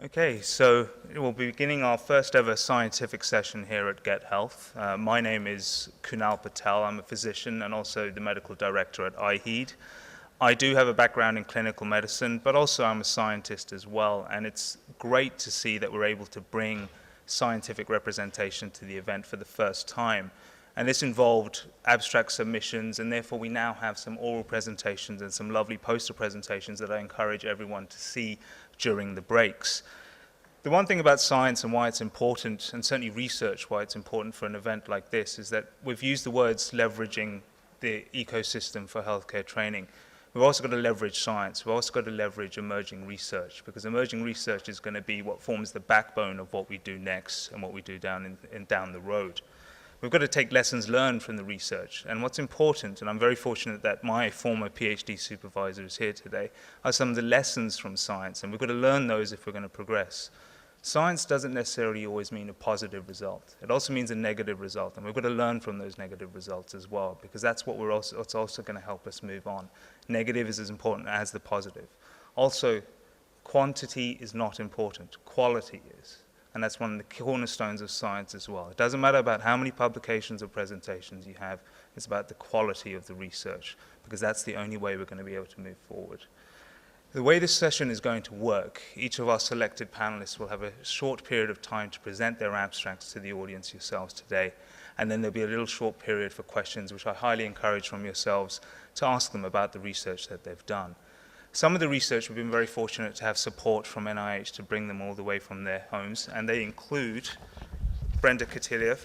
Okay, so we'll be beginning our first ever scientific session here at GETHealth. My name is Kunal Patel. I'm a physician and also the medical director at IHEED. I do have a background in clinical medicine, but also I'm a scientist as well, and it's great to see that we're able to bring scientific representation to the event for the first time. And this involved abstract submissions, and therefore we now have some oral presentations and some lovely poster presentations that I encourage everyone to see during the breaks. The one thing about science and why it's important, and certainly research why it's important for an event like this, is that we've used the words leveraging the ecosystem for healthcare training. We've also got to leverage science. We've also got to leverage emerging research, because emerging research is going to be what forms the backbone of what we do next and what we do down the road. We've got to take lessons learned from the research. And what's important, and I'm very fortunate that my former PhD supervisor is here today, are some of the lessons from science. And we've got to learn those if we're going to progress. Science doesn't necessarily always mean a positive result. It also means a negative result. And we've got to learn from those negative results as well, because that's what's also going to help us move on. Negative is as important as the positive. Also, quantity is not important. Quality is. And that's one of the cornerstones of science as well. It doesn't matter about how many publications or presentations you have, it's about the quality of the research, because that's the only way we're going to be able to move forward. The way this session is going to work, each of our selected panelists will have a short period of time to present their abstracts to the audience yourselves today, and then there'll be a little short period for questions, which I highly encourage from yourselves to ask them about the research that they've done. Some of the research, we've been very fortunate to have support from NIH to bring them all the way from their homes, and they include Brenda Katilia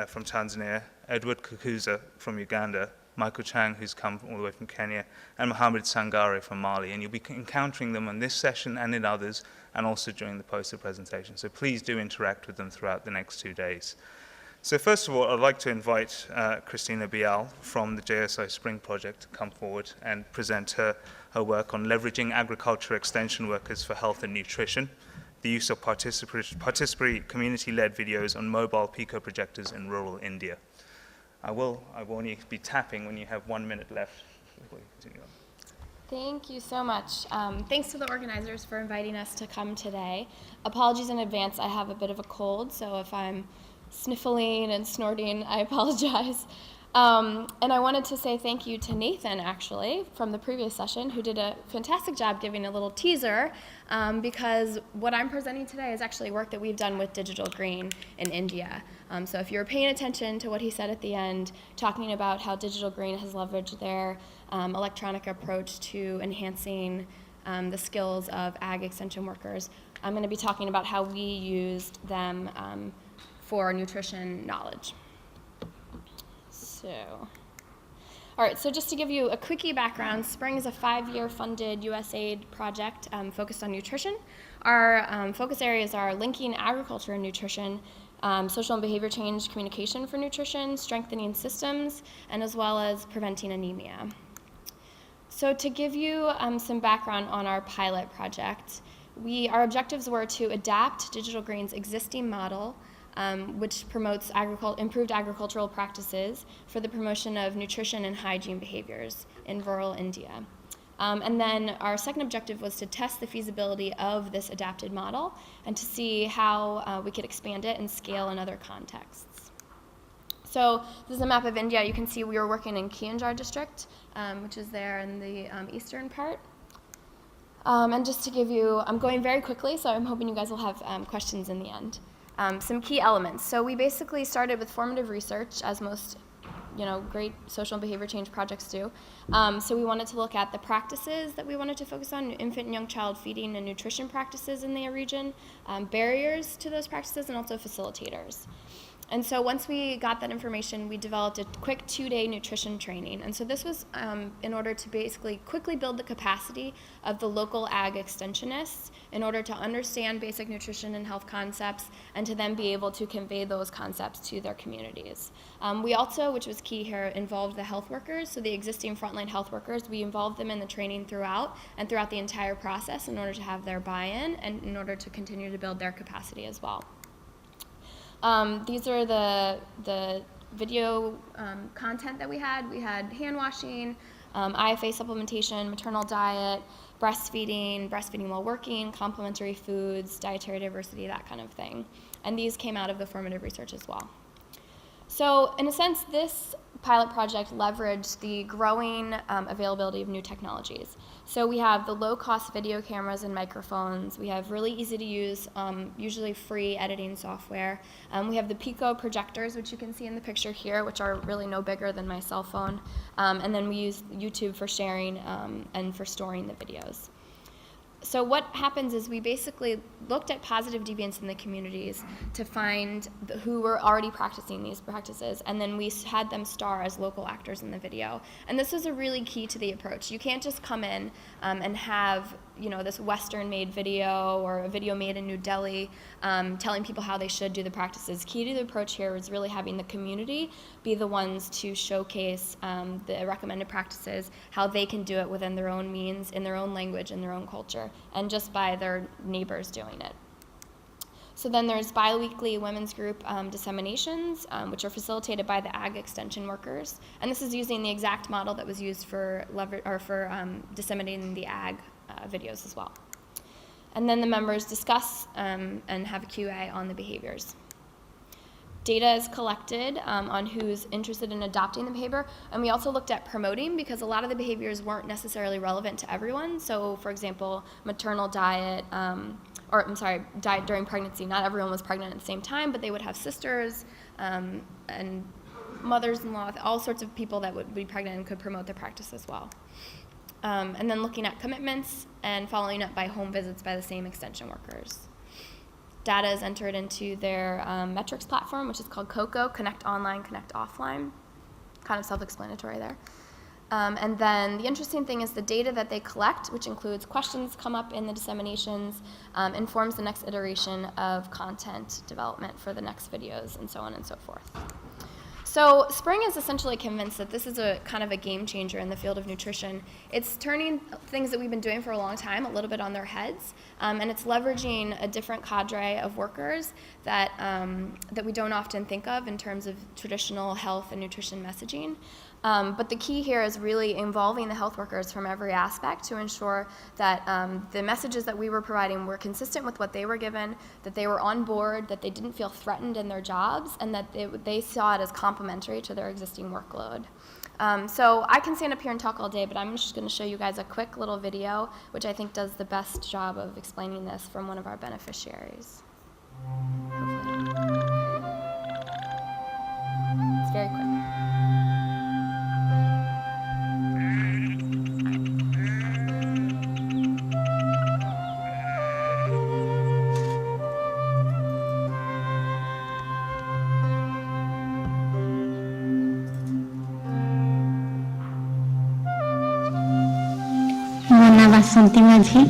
from Tanzania, Edward Kukuza from Uganda, Michael Chang, who's come all the way from Kenya, and Mohamed Sangare from Mali. And you'll be encountering them on this session and in others, and also during the poster presentation. So please do interact with them throughout the next 2 days. So first of all, I'd like to invite Christina Bial from the JSI Spring Project to come forward and present her work on leveraging agriculture extension workers for health and nutrition, the use of participatory community-led videos on mobile pico projectors in rural India. I will only be tapping when you have 1 minute left before you continue on. Thank you so much. Thanks to the organizers for inviting us to come today. Apologies in advance, I have a bit of a cold, so if I'm sniffling and snorting, I apologize. And I wanted to say thank you to Nathan, actually, from the previous session, who did a fantastic job giving a little teaser, because what I'm presenting today is actually work that we've done with Digital Green in India. So if you're paying attention to what he said at the end, talking about how Digital Green has leveraged their electronic approach to enhancing the skills of ag extension workers, I'm going to be talking about how we used them for nutrition knowledge. So, all right, so just to give you a quickie background, Spring is a 5-year funded USAID project focused on nutrition. Our focus areas are linking agriculture and nutrition, social and behavior change communication for nutrition, strengthening systems, and as well as preventing anemia. So to give you some background on our pilot project, our objectives were to adapt Digital Green's existing model, which promotes improved agricultural practices for the promotion of nutrition and hygiene behaviors in rural India. And then our second objective was to test the feasibility of this adapted model and to see how we could expand it and scale in other contexts. So this is a map of India. You can see we were working in Kianjar district, which is there in the eastern part. And just to give you, I'm going very quickly, so I'm hoping you guys will have questions in the end. Some key elements. So we basically started with formative research, as most great social and behavior change projects do. So we wanted to look at the practices that we wanted to focus on, infant and young child feeding and nutrition practices in the region, barriers to those practices, and also facilitators. And so once we got that information, we developed a quick 2-day nutrition training. And so this was in order to basically quickly build the capacity of the local ag extensionists in order to understand basic nutrition and health concepts and to then be able to convey those concepts to their communities. We also, which was key here, involved the health workers, so the existing frontline health workers. We involved them in the training throughout the entire process in order to have their buy-in and in order to continue to build their capacity as well. These are the video content that we had. We had hand washing, IFA supplementation, maternal diet, breastfeeding while working, complementary foods, dietary diversity, that kind of thing. And these came out of the formative research as well. So in a sense, this pilot project leveraged the growing availability of new technologies. So we have the low-cost video cameras and microphones. We have really easy-to-use, usually free editing software. We have the Pico projectors, which you can see in the picture here, which are really no bigger than my cell phone. And then we use YouTube for sharing and for storing the videos. So what happens is we basically looked at positive deviance in the communities to find who were already practicing these practices, and then we had them star as local actors in the video. And this was a really key to the approach. You can't just come in and have this Western-made video or a video made in New Delhi telling people how they should do the practices. Key to the approach here was really having the community be the ones to showcase the recommended practices, how they can do it within their own means, in their own language, in their own culture, and just by their neighbors doing it. So then there's biweekly women's group disseminations, which are facilitated by the ag extension workers. And this is using the exact model that was used for disseminating the ag videos as well. And then the members discuss and have a QA on the behaviors. Data is collected on who's interested in adopting the behavior, and we also looked at promoting because a lot of the behaviors weren't necessarily relevant to everyone. So, for example, maternal diet, diet during pregnancy. Not everyone was pregnant at the same time, but they would have sisters and mothers-in-law, all sorts of people that would be pregnant and could promote the practice as well. And then looking at commitments and following up by home visits by the same extension workers. Data is entered into their metrics platform, which is called COCO, Connect Online, Connect Offline. Kind of self-explanatory there. And then the interesting thing is the data that they collect, which includes questions come up in the disseminations, informs the next iteration of content development for the next videos, and so on and so forth. So Spring is essentially convinced that this is a kind of a game changer in the field of nutrition. It's turning things that we've been doing for a long time a little bit on their heads, and it's leveraging a different cadre of workers that we don't often think of in terms of traditional health and nutrition messaging. But the key here is really involving the health workers from every aspect to ensure that the messages that we were providing were consistent with what they were given, that they were on board, that they didn't feel threatened in their jobs, and that they saw it as complementary to their existing workload. So I can stand up here and talk all day, but I'm just going to show you guys a quick little video, which I think does the best job of explaining this from one of our beneficiaries. It's very quick. Basanti Majhi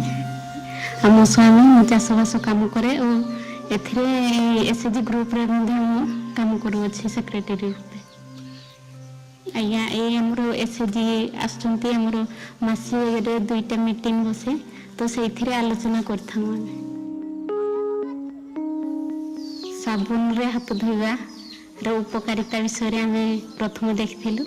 ଆମ ସ୍ୱାମୀ ମୁଁ ଚାଷବାସ କାମ କରେ ଓ ଏଥିରେ SHG ଗ୍ରୁପରେ ମଧ୍ୟ ମୁଁ କାମ କରୁଅଛି ସେକ୍ରେଟାରୀ ରୂପେ। ଆଜ୍ଞା ଏଇ ଆମର ଏସ୍ଏଚ୍ଜି ଆସୁଛନ୍ତି ଆମର ମାସରେ 2ଟା ମିଟିଂ ବସେ ତ ସେଇଥିରେ ଆଲୋଚନା କରିଥାଉ ଆମେ। ସାବୁନରେ ହାତ ଧୋଇବାର ଉପକାରିତା ବିଷୟରେ ଆମେ ପ୍ରଥମେ ଦେଖିଥିଲୁ।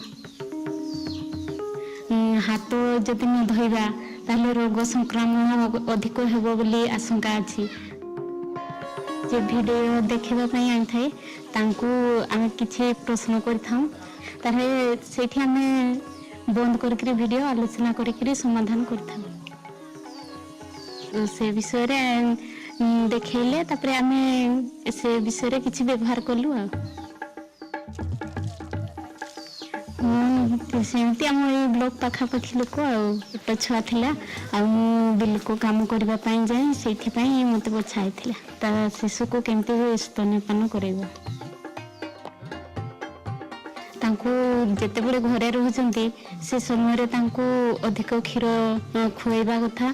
ହାତ ଯଦି ନ ଧୋଇବା ତାହେଲେ ରୋଗ ସଂକ୍ରମଣ ଅଧିକ ହେବ ବୋଲି ଆଶଙ୍କା ଅଛି। ଯେ ଭିଡ଼ିଓ ଦେଖିବା ପାଇଁ ଆଣିଥାଏ ତାଙ୍କୁ ଆମେ କିଛି ପ୍ରଶ୍ନ କରିଥାଉ, ତାହେଲେ ସେଇଠି ଆମେ ବନ୍ଦ କରିକିରି ଭିଡ଼ିଓ ଆଲୋଚନା କରିକିରି ସମାଧାନ କରିଥାଉ। ସେ ବିଷୟରେ ଦେଖେଇଲେ ତାପରେ ଆମେ ସେ ବିଷୟରେ କିଛି ବ୍ୟବହାର କଲୁ ଆଉ। ସେମିତି ଆମ ଏଇ ବ୍ଲକ୍ ପାଖାପାଖି ଲୋକ ଆଉ ଛୋଟ ଛୁଆ ଥିଲା ଆଉ ମୁଁ ବିଲକୁ କାମ କରିବା ପାଇଁ ଯାଇ ସେଇଥିପାଇଁ ମୋତେ ବଛା ହେଇଥିଲା ତା ଶିଶୁକୁ କେମିତି ସ୍ତନ୍ୟପାନ କରାଇବ। ତାଙ୍କୁ ଯେତେବେଳେ ଘରେ ରହୁଛନ୍ତି ସେ ସମୟରେ ତାଙ୍କୁ ଅଧିକ କ୍ଷୀର ଖୁଆଇବା କଥା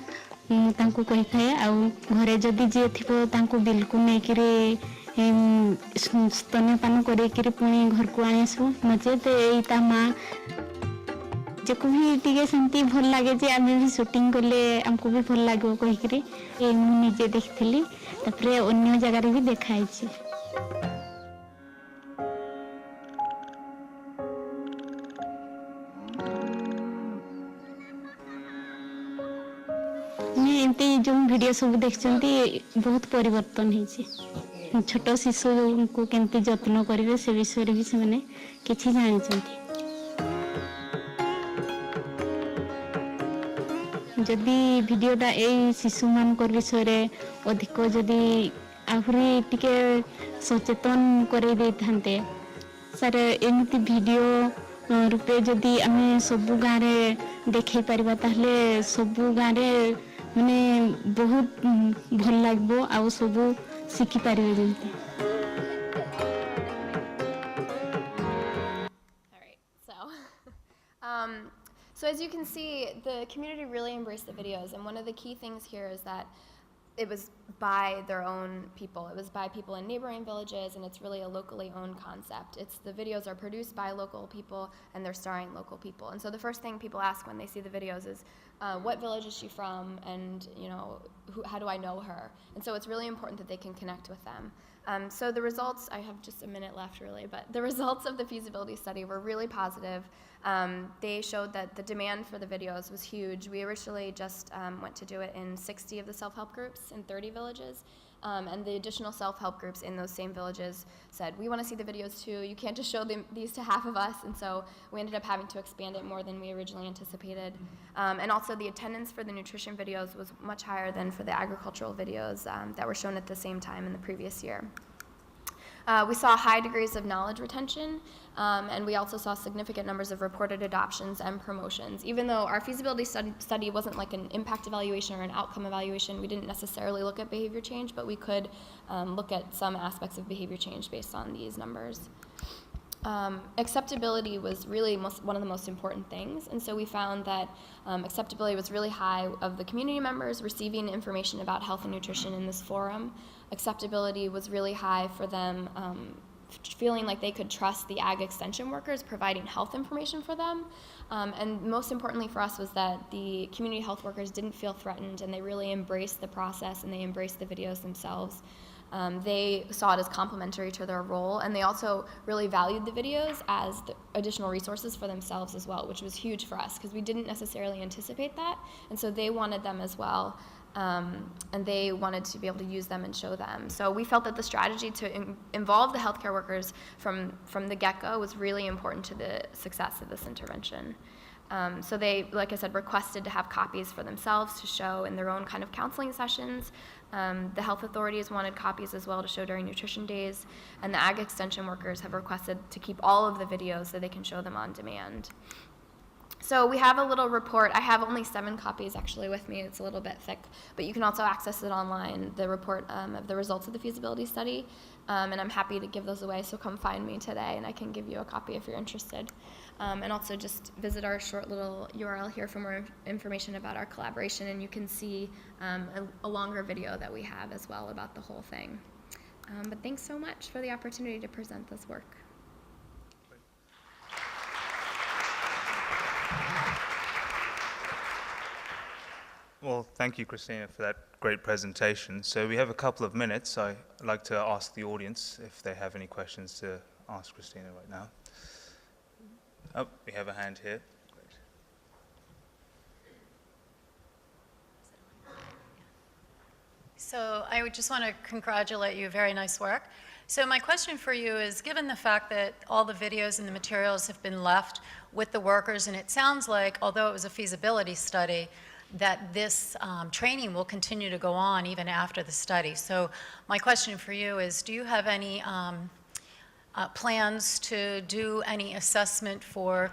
ମୁଁ ତାଙ୍କୁ କହିଥାଏ। ଆଉ ଘରେ ଯଦି ଯିଏ ଥିବ ତାଙ୍କୁ ବିଲକୁ ନେଇକିରି ସ୍ତନ୍ୟପାନ କରେଇକିରି ପୁଣି ଘରକୁ ଆଣି ଆସିବୁ, ନଚେତ ଏଇ ତା ମା ଯେକୁ ବି ଟିକେ ସେମିତି ଭଲ ଲାଗେ ଯେ ଆମେ ବି ସୁଟିଂ କଲେ ଆମକୁ ବି ଭଲ ଲାଗିବ କହିକିରି ମୁଁ ନିଜେ ଦେଖିଥିଲି, ତାପରେ ଅନ୍ୟ ଜାଗାରେ ବି ଦେଖାଇଛି। ଭିଡ଼ିଓ ସବୁ ଦେଖିଛନ୍ତି ବହୁତ ପରିବର୍ତ୍ତନ ହେଇଛି। ଛୋଟ ଶିଶୁଙ୍କୁ କେମିତି ଯତ୍ନ କରିବେ ସେ ବିଷୟରେ ବି ସେମାନେ କିଛି ଜାଣିଛନ୍ତି। ଯଦି ଭିଡ଼ିଓଟା ଏଇ ଶିଶୁମାନଙ୍କର ବିଷୟରେ ଅଧିକ ଯଦି ଆହୁରି ଟିକେ ସଚେତନ କରେଇ ଦେଇଥାନ୍ତେ, ସାର୍ ଏମିତି ଭିଡ଼ିଓ ରୂପେ ଯଦି ଆମେ ସବୁ ଗାଁରେ ଦେଖେଇ ପାରିବା ତାହେଲେ ସବୁ ଗାଁରେ ମାନେ ବହୁତ ଭଲ ଲାଗିବ ଆଉ ସବୁ ଶିଖିପାରିବେ ଯେମିତି। All right, so as you can see, the community really embraced the videos, and one of the key things here is that it was by their own people. It was by people in neighboring villages, and it's really a locally owned concept. The videos are produced by local people, and they're starring local people. And so the first thing people ask when they see the videos is, what village is she from, and how do I know her? And so it's really important that they can connect with them. So the results, I have just a minute left really, but the results of the feasibility study were really positive. They showed that the demand for the videos was huge. We originally just went to do it in 60 of the self-help groups in 30 villages. And the additional self-help groups in those same villages said, we want to see the videos too. You can't just show these to half of us. And so we ended up having to expand it more than we originally anticipated. And also the attendance for the nutrition videos was much higher than for the agricultural videos that were shown at the same time in the previous year. We saw high degrees of knowledge retention, and we also saw significant numbers of reported adoptions and promotions. Even though our feasibility study wasn't like an impact evaluation or an outcome evaluation, we didn't necessarily look at behavior change, but we could look at some aspects of behavior change based on these numbers. Acceptability was really one of the most important things, and so we found that acceptability was really high of the community members receiving information about health and nutrition in this forum. Acceptability was really high for them feeling like they could trust the ag extension workers providing health information for them. And most importantly for us was that the community health workers didn't feel threatened, and they really embraced the process and they embraced the videos themselves. They saw it as complementary to their role, and they also really valued the videos as the additional resources for themselves as well, which was huge for us because we didn't necessarily anticipate that, and so they wanted them as well, and they wanted to be able to use them and show them. So we felt that the strategy to involve the healthcare workers from the get-go was really important to the success of this intervention. So they, like I said, requested to have copies for themselves to show in their own kind of counseling sessions. The health authorities wanted copies as well to show during nutrition days, and the ag extension workers have requested to keep all of the videos so they can show them on demand. So we have a little report. I have only 7 copies actually with me. It's a little bit thick, but you can also access it online, the report of the results of the feasibility study, and I'm happy to give those away, so come find me today and I can give you a copy if you're interested. And also just visit our short little URL here for more information about our collaboration, and you can see a longer video that we have as well about the whole thing. But thanks so much for the opportunity to present this work. Well, thank you, Christina, for that great presentation. So we have a couple of minutes. I'd like to ask the audience if they have any questions to ask Christina right now. Oh, we have a hand here. Great. So I would just want to congratulate you. Very nice work. So my question for you is, given the fact that all the videos and the materials have been left with the workers, and it sounds like, although it was a feasibility study, that this training will continue to go on even after the study. So my question for you is, do you have any plans to do any assessment for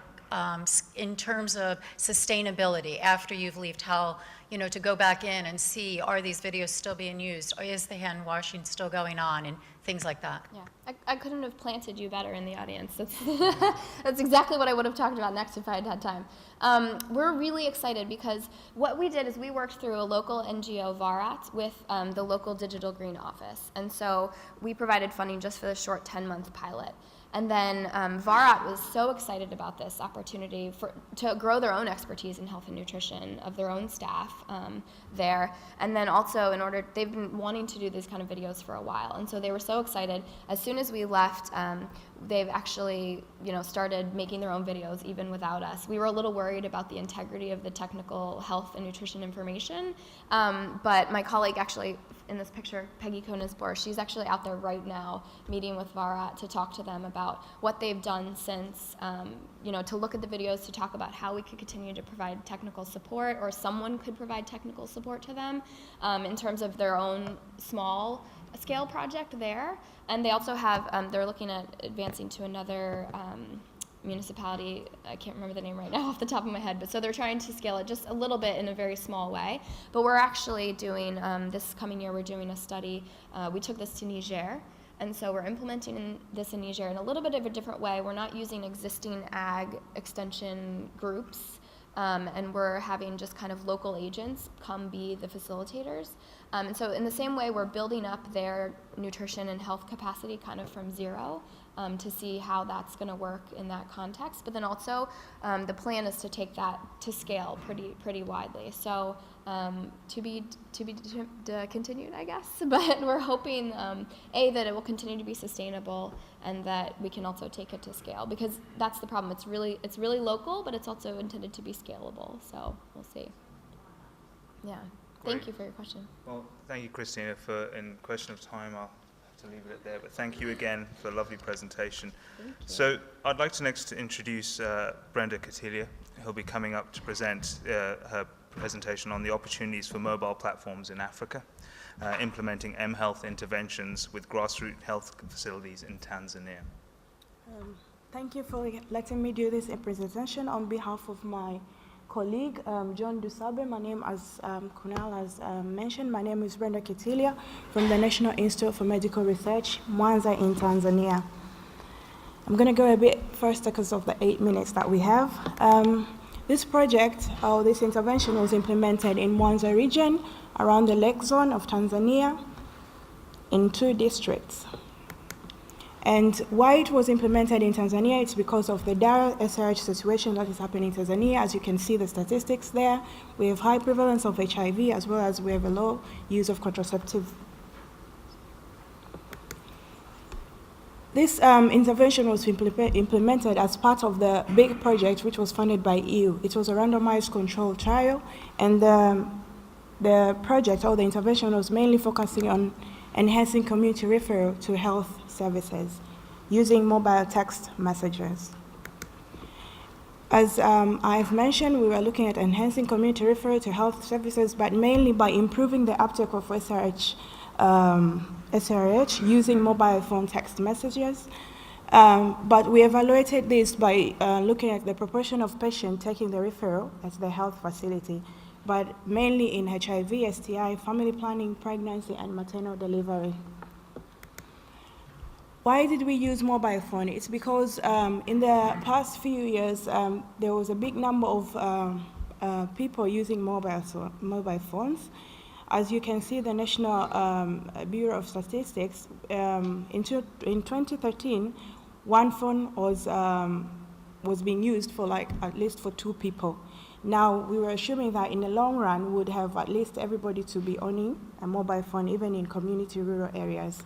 in terms of sustainability after you've left, how, to go back in and see, are these videos still being used? Or is the hand washing still going on, and things like that? Yeah, I couldn't have planted you better in the audience. That's exactly what I would have talked about next if I had had time. We're really excited because what we did is we worked through a local NGO, VARAT, with the local Digital Green Office. And so we provided funding just for the short 10-month pilot. And then Varat was so excited about this opportunity to grow their own expertise in health and nutrition of their own staff there. And then also they've been wanting to do these kind of videos for a while. And so they were so excited. As soon as we left, they've actually, started making their own videos even without us. We were a little worried about the integrity of the technical health and nutrition information, but my colleague actually, in this picture, Peggy Konisbor, she's actually out there right now meeting with Varat to talk to them about what they've done since, to look at the videos, to talk about how we could continue to provide technical support, or someone could provide technical support to them in terms of their own small scale project there. And they also have, they're looking at advancing to another municipality. I can't remember the name right now off the top of my head, but so they're trying to scale it just a little bit in a very small way. But we're actually doing, this coming year, we're doing a study. We took this to Niger, and so we're implementing this in Niger in a little bit of a different way. We're not using existing ag extension groups, and we're having just kind of local agents come be the facilitators. And so in the same way, we're building up their nutrition and health capacity kind of from zero to see how that's going to work in that context. But then also, the plan is to take that to scale pretty widely. So to be continued, I guess. But we're hoping, that it will continue to be sustainable, and that we can also take it to scale, because that's the problem. It's really local, but it's also intended to be scalable. So we'll see. Yeah. Great. Thank you for your question. Well, thank you, Christina. In question of time, I'll have to leave it there. But thank you again for a lovely presentation. So I'd like to next introduce Brenda Catilia, who'll be coming up to present her presentation on the opportunities for mobile platforms in Africa, implementing mHealth interventions with grassroots health facilities in Tanzania. Thank you for letting me do this presentation on behalf of my colleague, John Dusabe. My name, as Kunal has mentioned, my name is Brenda Kitilia from the National Institute for Medical Research, Mwanza in Tanzania. I'm going to go a bit first because of the 8 minutes that we have. This project, or this intervention, was implemented in Mwanza region around the lake zone of Tanzania in 2 districts. And why it was implemented in Tanzania, it's because of the dire SRH situation that is happening in Tanzania. As you can see the statistics there, we have high prevalence of HIV, as well as we have a low use of contraceptive. This intervention was implemented as part of the big project which was funded by EU. It was a randomized controlled trial, and the project, or the intervention, was mainly focusing on enhancing community referral to health services using mobile text messages. As I've mentioned, we were looking at enhancing community referral to health services, but mainly by improving the uptake of SRH using mobile phone text messages. But we evaluated this by looking at the proportion of patients taking the referral at the health facility, but mainly in HIV, STI, family planning, pregnancy, and maternal delivery. Why did we use mobile phone? It's because in the past few years, there was a big number of people using mobile phones. As you can see, the National Bureau of Statistics, in 2013, one phone was being used for at least for 2 people. Now, we were assuming that in the long run, we would have at least everybody to be owning a mobile phone, even in community rural areas.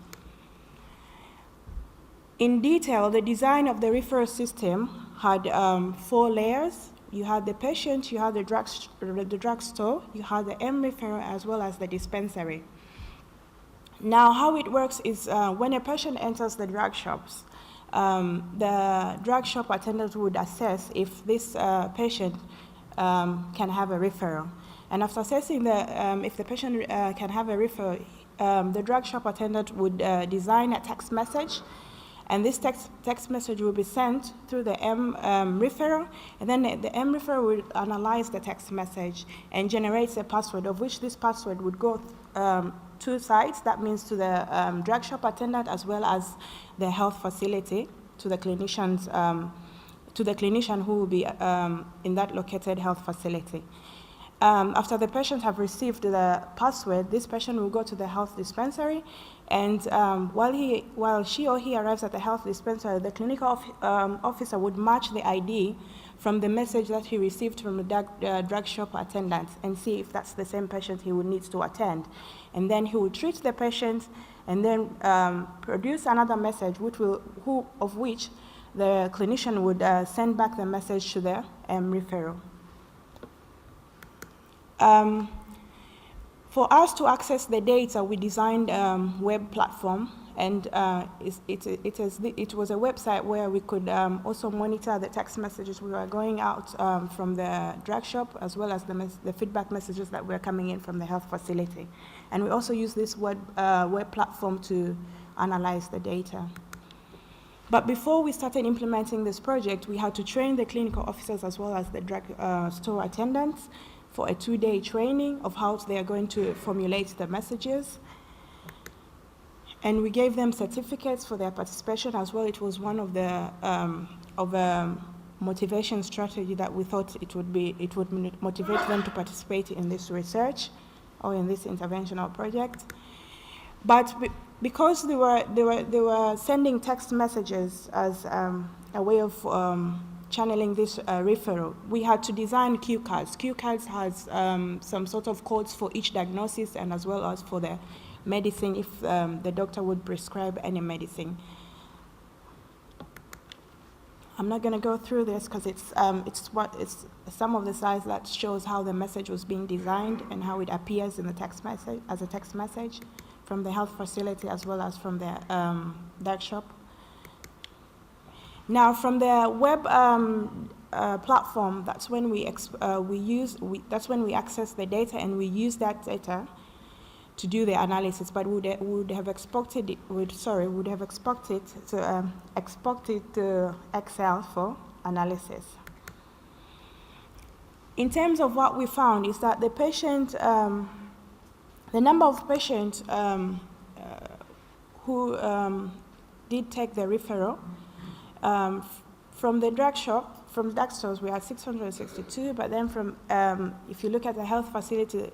In detail, the design of the referral system had 4 layers. You had the patient, you had the drugstore, you had the M-referral, as well as the dispensary. Now, how it works is when a patient enters the drug shops, the drug shop attendant would assess if this patient can have a referral. And after assessing if the patient can have a referral, the drug shop attendant would design a text message, and this text message will be sent through the referral, and then the referral will analyze the text message and generates a password, of which this password would go 2 sides. That means to the drug shop attendant as well as the health facility, to the clinician who will be in that located health facility. After the patient have received the password, this patient will go to the health dispensary, and while she or he arrives at the health dispensary, the clinical officer would match the ID from the message that he received from the drug shop attendant and see if that's the same patient he would need to attend. And then he would treat the patient and then produce another message which which the clinician would send back the message to the referral. For us to access the data, we designed a web platform, and it was a website where we could also monitor the text messages we were going out from the drug shop, as well as the feedback messages that were coming in from the health facility. And we also use this web platform to analyze the data. But before we started implementing this project, we had to train the clinical officers as well as the drug store attendants for a 2-day training of how they are going to formulate the messages. And we gave them certificates for their participation as well. It was one of the motivation strategy that we thought it would motivate them to participate in this research or in this interventional project. But because they were sending text messages as a way of channeling this referral, we had to design cue cards. Cue cards has some sort of codes for each diagnosis and as well as for the medicine if the doctor would prescribe any medicine. I'm not going to go through this because it's some of the slides that shows how the message was being designed and how it appears in the text message as a text message from the health facility as well as from the dark shop. Now, from the web platform, that's when we access the data and we use that data to do the analysis. But we would have exported it to Excel for analysis. In terms of what we found is that the number of patients who did take the referral from the drug shop, from drug stores, we had 662, but then from, if you look at the health facility,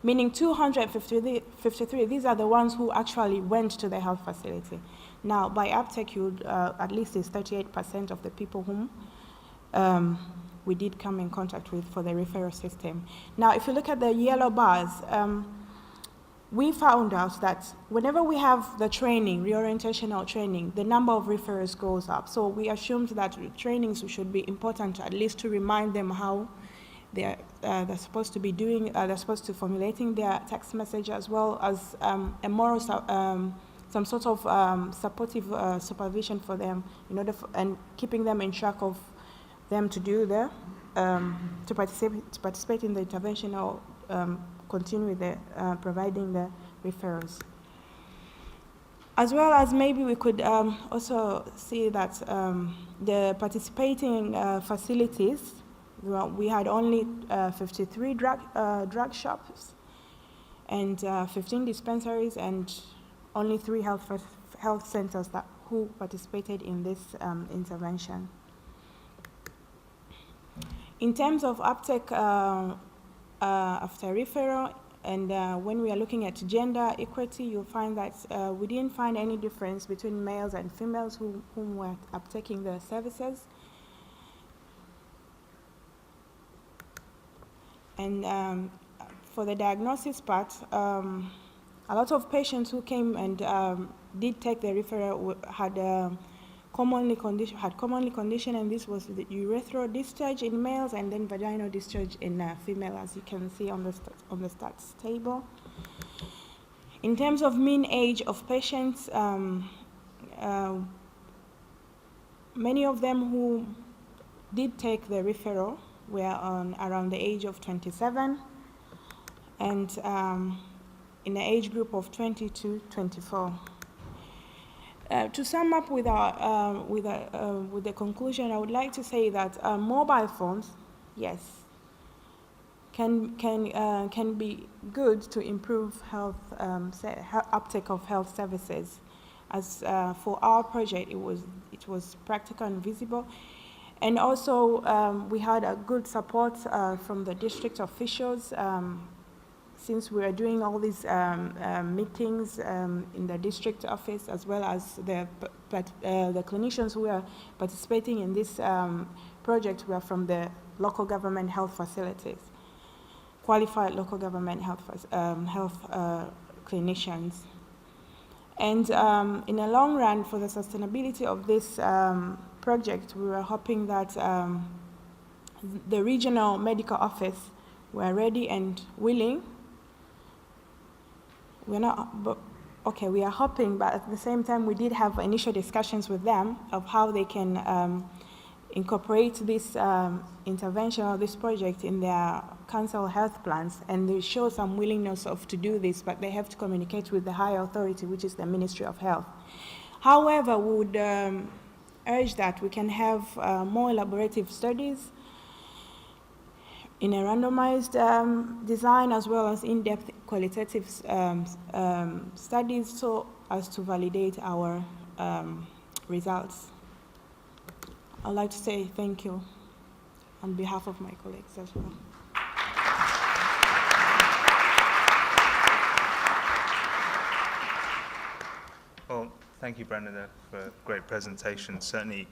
meaning 253, these are the ones who actually went to the health facility. Now, by uptake, at least it's 38% of the people whom we did come in contact with for the referral system. Now, if you look at the yellow bars, we found out that whenever we have the training, reorientational training, the number of referrals goes up. So we assumed that trainings should be important, at least to remind them how they're supposed to be doing, they're supposed to formulating their text message, as well as a moral, some sort of supportive supervision for them in order and keeping them in track of them to do to participate in the intervention or continue with the providing the referrals. As well as maybe we could also see that the participating facilities, we had only 53 drug shops and 15 dispensaries and only 3 health centers who participated in this intervention. In terms of uptake after referral, and when we are looking at gender equity, you'll find that we didn't find any difference between males and females whom were uptaking the services. And for the diagnosis part, a lot of patients who came and did take the referral had commonly conditioned, and this was the urethral discharge in males and then vaginal discharge in female, as you can see on the stats table. In terms of mean age of patients, many of them who did take the referral were around the age of 27, and in the age group of 20 to 24. To sum up with the conclusion, I would like to say that mobile phones, yes, can be good to improve health uptake of health services. As for our project, it was practical and visible, And also, we had a good support from the district officials since we were doing all these meetings in the district office, as well as the clinicians who are participating in this project were from the local government health facilities, qualified local government health clinicians. And in the long run, for the sustainability of this project, we were hoping that the regional medical office were ready and willing. We're not, but, okay, we are hoping, but at the same time, we did have initial discussions with them of how they can incorporate this intervention or this project in their council health plans, and they show some willingness to do this, but they have to communicate with the higher authority, which is the Ministry of Health. However, we would urge that we can have more elaborative studies in a randomized design, as well as in-depth qualitative studies, so as to validate our results. I'd like to say thank you on behalf of my colleagues as well. Well, thank you, Brenda, for a great presentation, certainly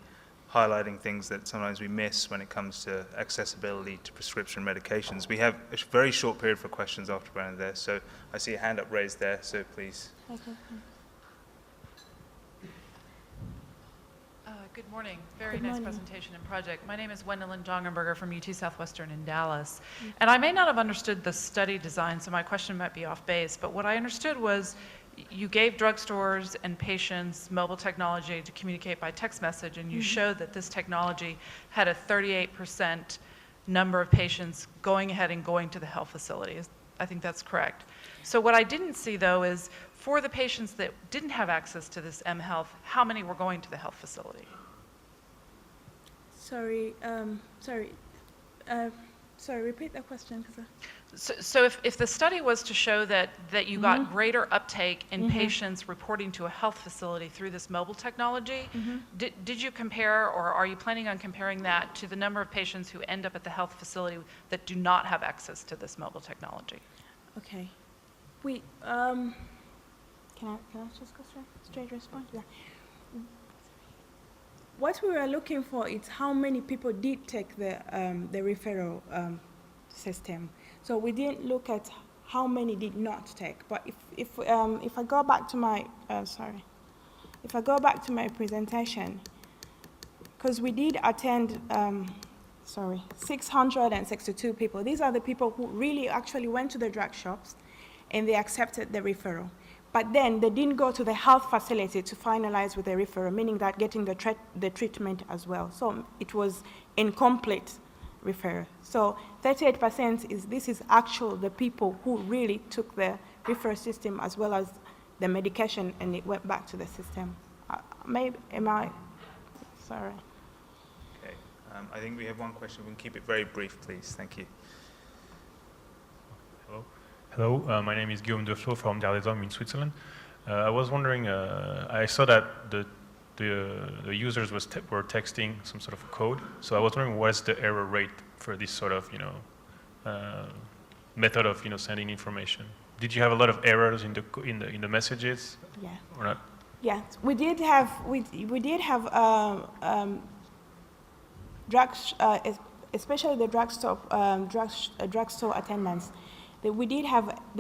highlighting things that sometimes we miss when it comes to accessibility to prescription medications. We have a very short period for questions after Brenda there, so I see a hand up raised there, so please. Okay. Good morning. Very Good nice morning. presentation and project. My name is Gwendolyn Jongenberger from UT Southwestern in Dallas. And I may not have understood the study design, so my question might be off base, but what I understood was you gave drugstores and patients mobile technology to communicate by text message, and you showed that this technology had a 38% number of patients going ahead and going to the health facilities. I think that's correct. So what I didn't see, though, is for the patients that didn't have access to this mHealth, how many were going to the health facility? Sorry, repeat that question. So if the study was to show that you got greater uptake in patients reporting to a health facility through this mobile technology, did you compare, or are you planning on comparing that to the number of patients who end up at the health facility that do not have access to this mobile technology? Okay. We, can I just go straight respond? Yeah. What we were looking for is how many people did take the referral system. So we didn't look at how many did not take. But if I go back to my if I go back to my presentation, because we did attend 662 people. These are the people who really actually went to the drug shops and they accepted the referral. But then they didn't go to the health facility to finalize with the referral, meaning that getting the treatment as well. So it was incomplete referral. So 38% is actual the people who really took the referral system as well as the medication, and it went back to the system. Sorry. Okay, I think we have one question. We can keep it very brief, please. Thank you. Hello, my name is Guillaume Deflo from Darlesholm in Switzerland. I was wondering, I saw that the users were texting some sort of code, so I was wondering what's the error rate for this sort of method of sending information. Did you have a lot of errors in the messages? Yeah. Or not? Yeah, we did have drugs, especially the drugstore attendants. They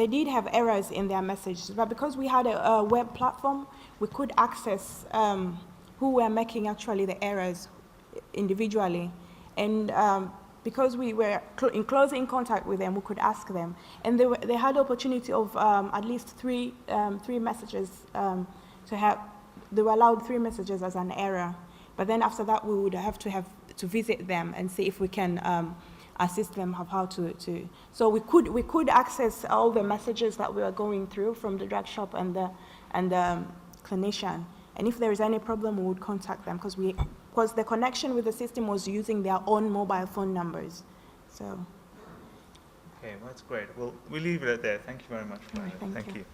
did have errors in their messages, but because we had a web platform, we could access who were making actually the errors individually, and because we were in close contact with them, we could ask them, and they had the opportunity of at least three messages to have. They were allowed 3 messages as an error, but then after that we would have to visit them and see if we can assist them of how to. So we could access all the messages that we were going through from the drug shop and the clinician. And if there is any problem, we would contact them because the connection with the system was using their own mobile phone numbers. So. Okay, well, that's great. Well, we'll leave it at there. Thank you very much. All right, thank you.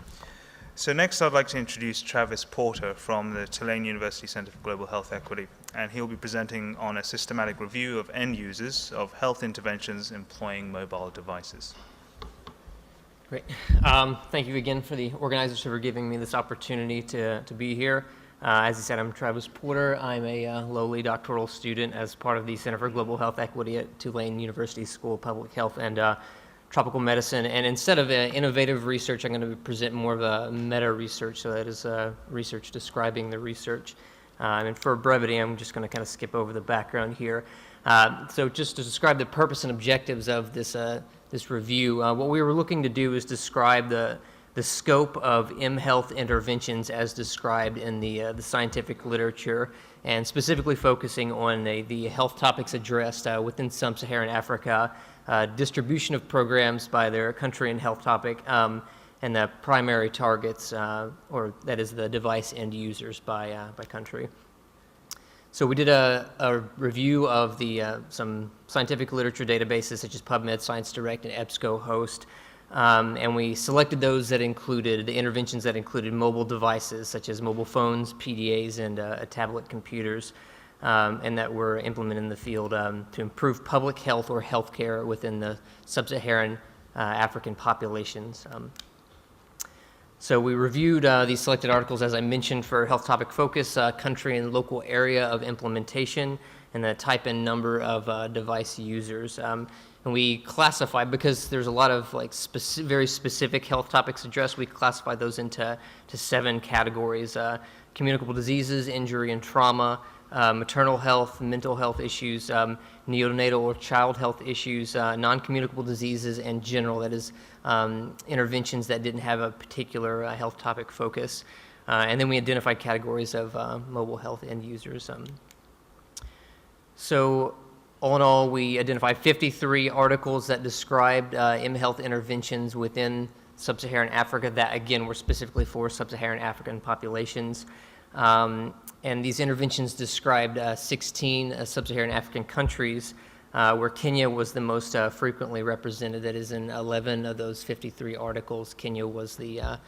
So next I'd like to introduce Travis Porter from the Tulane University Center for Global Health Equity, and he'll be presenting on a systematic review of end users of health interventions employing mobile devices. Great. Thank you again for the organizers for giving me this opportunity to be here. As you said, I'm Travis Porter. I'm a lowly doctoral student as part of the Center for Global Health Equity at Tulane University School of Public Health and Tropical Medicine. And instead of innovative research, I'm going to present more of a meta-research, so that is research describing the research. And for brevity, I'm just going to kind of skip over the background here. So just to describe the purpose and objectives of this review, what we were looking to do is describe the scope of mHealth interventions as described in the scientific literature, and specifically focusing on the health topics addressed within sub-Saharan Africa, distribution of programs by their country and health topic, and the primary targets, or that is the device end users by country. So we did a review of some scientific literature databases such as PubMed, ScienceDirect, and EBSCOhost, and we selected those that included, the interventions that included mobile devices such as mobile phones, PDAs, and tablet computers, and that were implemented in the field to improve public health or healthcare within the sub-Saharan African populations. So we reviewed these selected articles, as I mentioned, for health topic focus, country and local area of implementation, and the type and number of device users. And we classified, because there's a lot of very specific health topics addressed, we classified those into 7 categories: communicable diseases, injury and trauma, maternal health, mental health issues, neonatal or child health issues, non-communicable diseases, and general, that is, interventions that didn't have a particular health topic focus. And then we identified categories of mobile health end users. So all in all, we identified 53 articles that described mHealth interventions within sub-Saharan Africa that, again, were specifically for sub-Saharan African populations. And these interventions described 16 sub-Saharan African countries, where Kenya was the most frequently represented. That is, in 11 of those 53 articles, Kenya was the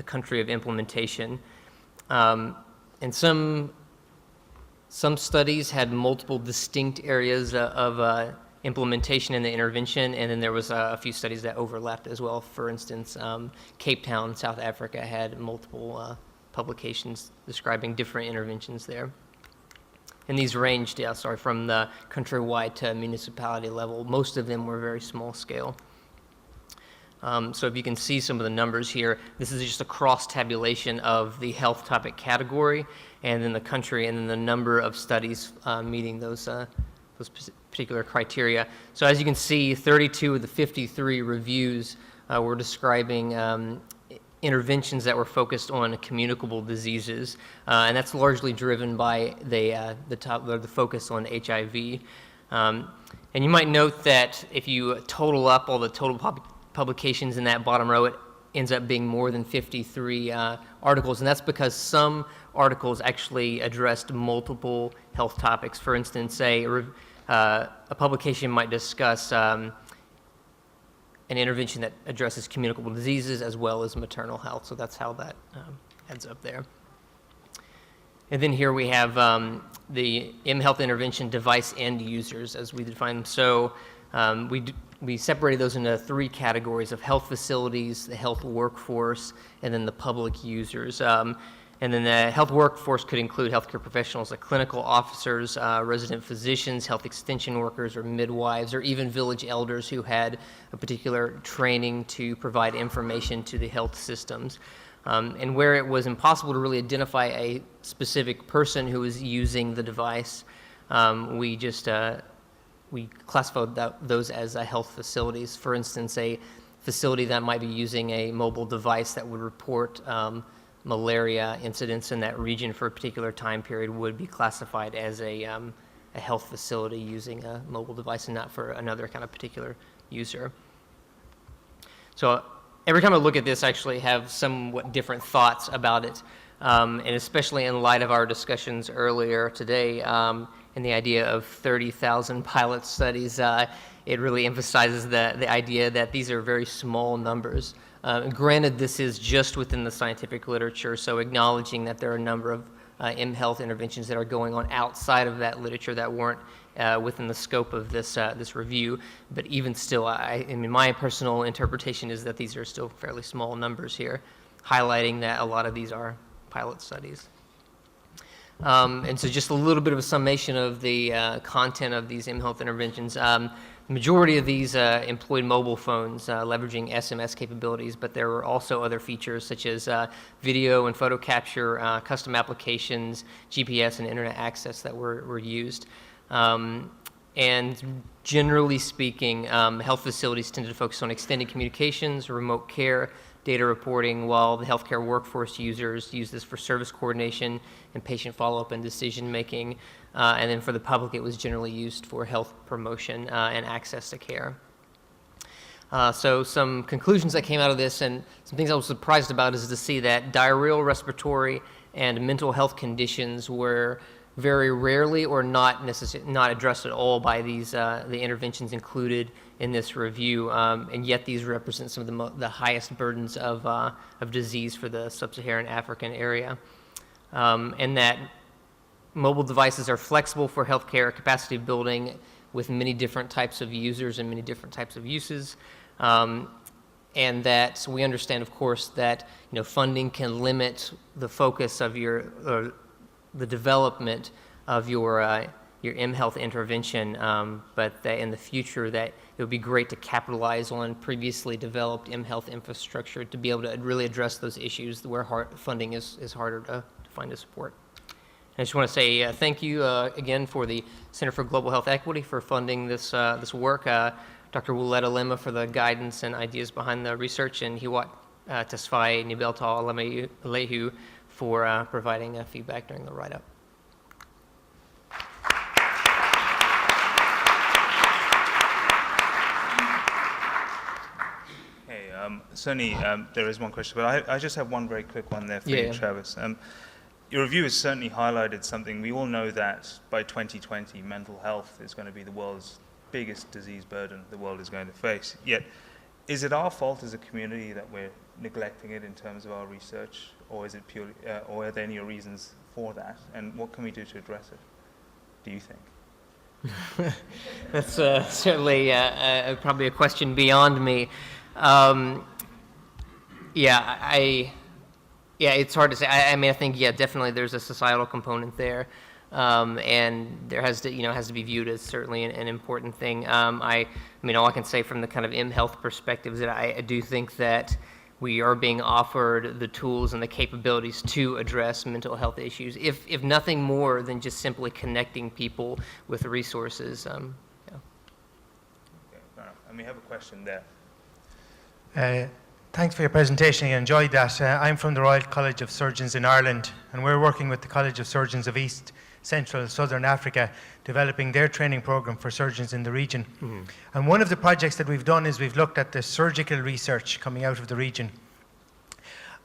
country of implementation. And some studies had multiple distinct areas of implementation in the intervention, and then there was a few studies that overlapped as well. For instance, Cape Town, South Africa, had multiple publications describing different interventions there. And these ranged, from the countrywide to municipality level. Most of them were very small scale. So if you can see some of the numbers here, this is just a cross-tabulation of the health topic category, and then the country, and then the number of studies meeting those particular criteria. So as you can see, 32 of the 53 reviews were describing interventions that were focused on communicable diseases, and that's largely driven by the focus on HIV. And you might note that if you total up all the total publications in that bottom row, it ends up being more than 53 articles, and that's because some articles actually addressed multiple health topics. For instance, a publication might discuss an intervention that addresses communicable diseases as well as maternal health. So that's how that adds up there. And then here we have the mHealth intervention device end users as we define them. So we separated those into 3 categories of health facilities, the health workforce, and then the public users. And then the health workforce could include healthcare professionals like clinical officers, resident physicians, health extension workers, or midwives, or even village elders who had a particular training to provide information to the health systems. And where it was impossible to really identify a specific person who was using the device, we classified those as health facilities. For instance, a facility that might be using a mobile device that would report malaria incidents in that region for a particular time period would be classified as a health facility using a mobile device, and not for another kind of particular user. So every time I look at this, I actually have somewhat different thoughts about it, and especially in light of our discussions earlier today, and the idea of 30,000 pilot studies, it really emphasizes the idea that these are very small numbers Granted, this is just within the scientific literature, so acknowledging that there are a number of M-health interventions that are going on outside of that literature that weren't within the scope of this review. But even still, I mean, my personal interpretation is that these are still fairly small numbers here, highlighting that a lot of these are pilot studies. And so just a little bit of a summation of the content of these M-health interventions. The majority of these employed mobile phones leveraging SMS capabilities, but there were also other features such as video and photo capture, custom applications, GPS and internet access that were used. And generally speaking, health facilities tended to focus on extended communications, remote care, data reporting, while the healthcare workforce users use this for service coordination and patient follow-up and decision-making. And then for the public, it was generally used for health promotion and access to care. So some conclusions that came out of this, and some things I was surprised about, is to see that diarrheal, respiratory, and mental health conditions were very rarely or not addressed at all by these the interventions included in this review, and yet these represent some of the highest burdens of disease for the sub-Saharan African area, and that mobile devices are flexible for healthcare capacity building with many different types of users and many different types of uses. And that we understand, of course, that funding can limit the focus of the development of your M-health intervention, but that in the future that it would be great to capitalize on previously developed M-health infrastructure to be able to really address those issues where funding is harder to find to support. I just want to say thank you again for the Center for Global Health Equity for funding this work, Dr. Wuleta Lema for the guidance and ideas behind the research, and Hiwat Tesfaye Nibeltal Alehu for providing feedback during the write-up. Hey, certainly there is one question, but I just have one very quick one there for you, Travis. Your review has certainly highlighted something. We all know that by 2020, mental health is going to be the world's biggest disease burden the world is going to face. Yet, is it our fault as a community that we're neglecting it in terms of our research, or is it purely, or are there any reasons for that? And what can we do to address it, do you think? That's certainly probably a question beyond me. Yeah, it's hard to say. I mean, I think, definitely there's a societal component there, and there has to be viewed as certainly an important thing. I mean, all I can say from the kind of M-health perspective is that I do think that we are being offered the tools and the capabilities to address mental health issues, if nothing more than just simply connecting people with resources. Okay, fair enough. And we have a question there. Thanks for your presentation. I enjoyed that. I'm from the Royal College of Surgeons in Ireland, and we're working with the College of Surgeons of East, Central, Southern Africa, developing their training program for surgeons in the region. Mm-hmm. And one of the projects that we've done is we've looked at the surgical research coming out of the region.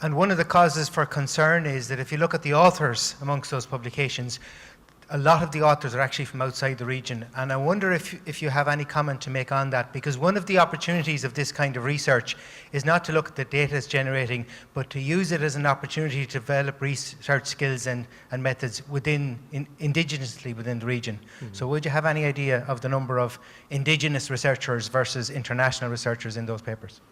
And one of the causes for concern is that if you look at the authors amongst those publications, a lot of the authors are actually from outside the region. And I wonder if you have any comment to make on that, because one of the opportunities of this kind of research is not to look at the data it's generating, but to use it as an opportunity to develop research skills and methods indigenously within the region. Mm-hmm. So would you have any idea of the number of indigenous researchers versus international researchers in those papers?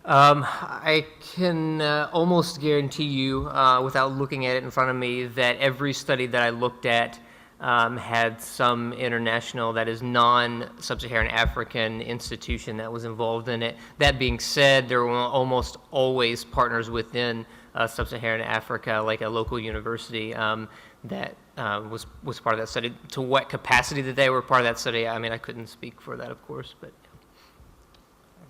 I can almost guarantee you, without looking at it in front of me, that every study that I looked at had some international, that is non-Sub-Saharan African institution that was involved in it. That being said, there were almost always partners within Sub-Saharan Africa, like a local university that was part of that study. To what capacity that they were part of that study, I mean, I couldn't speak for that, of course, but.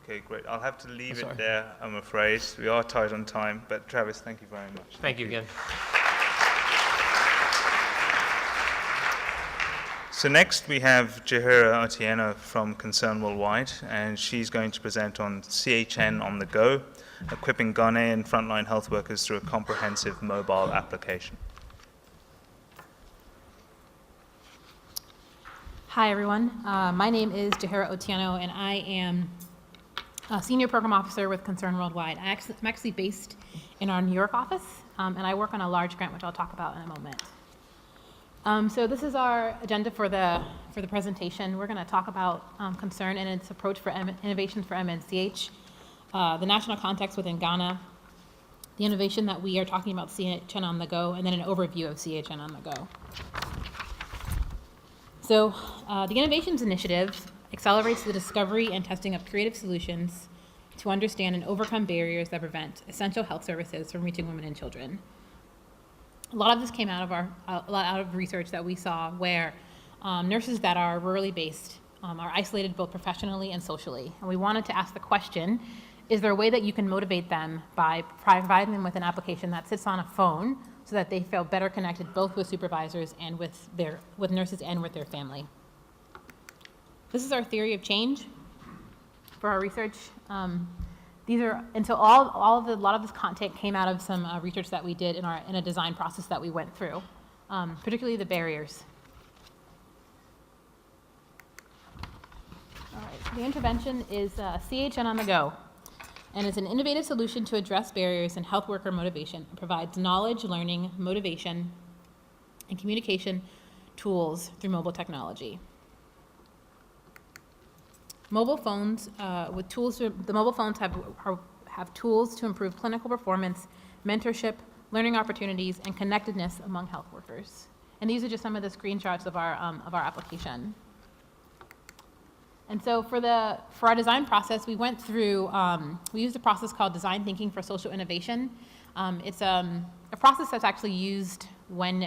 Okay, great. I'll have to leave it there, I'm afraid. We are tight on time, but Travis, thank you very much. Thank you again. So next we have Jahira Otieno from Concern Worldwide, and she's going to present on CHN on the go, equipping Ghanaian frontline health workers through a comprehensive mobile application. Hi, everyone. My name is Jahira Otieno, and I am Senior Program Officer with Concern Worldwide. I'm actually based in our New York office, and I work on a large grant, which I'll talk about in a moment. So this is our agenda for the presentation. We're going to talk about Concern and its approach for innovations for MNCH, the national context within Ghana, the innovation that we are talking about CHN on the go, and then an overview of CHN on the go. So the Innovations Initiative accelerates the discovery and testing of creative solutions to understand and overcome barriers that prevent essential health services from reaching women and children. A lot of this came out of research that we saw where nurses that are rurally based are isolated both professionally and socially. And we wanted to ask the question, is there a way that you can motivate them by providing them with an application that sits on a phone so that they feel better connected both with supervisors and with nurses and with their family? This is our theory of change for our research. A lot of this content came out of some research that we did in a design process that we went through, particularly the barriers. All right, the intervention is CHN on the go, and is an innovative solution to address barriers in health worker motivation. It provides knowledge, learning, motivation, and communication tools through mobile technology. Mobile phones the mobile phones have tools to improve clinical performance, mentorship, learning opportunities, and connectedness among health workers. And these are just some of the screenshots of our application. And so for our design process, we went through, we used a process called design thinking for social innovation. It's a process that's actually used when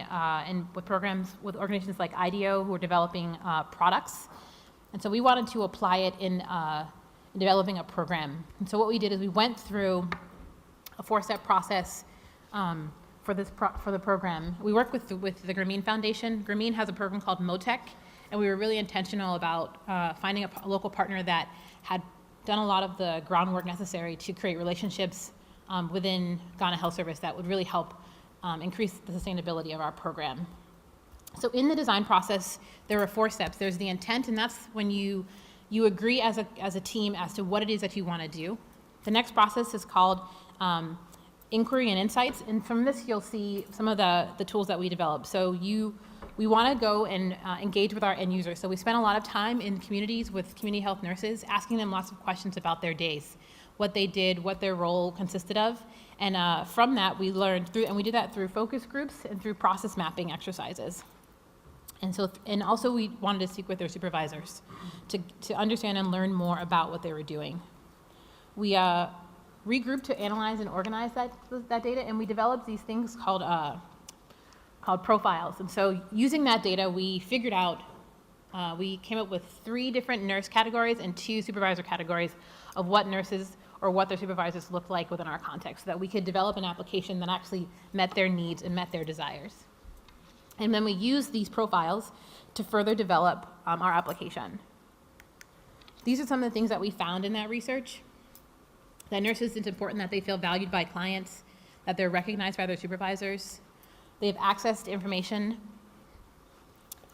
with programs with organizations like IDEO who are developing products. And so we wanted to apply it in developing a program. And so what we did is we went through a 4-step process for the program. We worked with the Grameen Foundation. Grameen has a program called MOTEC, and we were really intentional about finding a local partner that had done a lot of the groundwork necessary to create relationships within Ghana Health Service that would really help increase the sustainability of our program. So in the design process, there are 4 steps. There's the intent, and that's when you agree as a team as to what it is that you want to do. The next process is called inquiry and insights, and from this you'll see some of the tools that we developed. So we want to go and engage with our end users. So we spent a lot of time in communities with community health nurses, asking them lots of questions about their days, what they did, what their role consisted of. And from that, we learned and we did that through focus groups and through process mapping exercises. And also we wanted to speak with their supervisors to understand and learn more about what they were doing. We regrouped to analyze and organize that data, and we developed these things called profiles. And so using that data, we figured out, we came up with 3 different nurse categories and 2 supervisor categories of what nurses or what their supervisors looked like within our context, so that we could develop an application that actually met their needs and met their desires. And then we use these profiles to further develop our application. These are some of the things that we found in that research. That nurses, it's important that they feel valued by clients, that they're recognized by their supervisors, they have access to information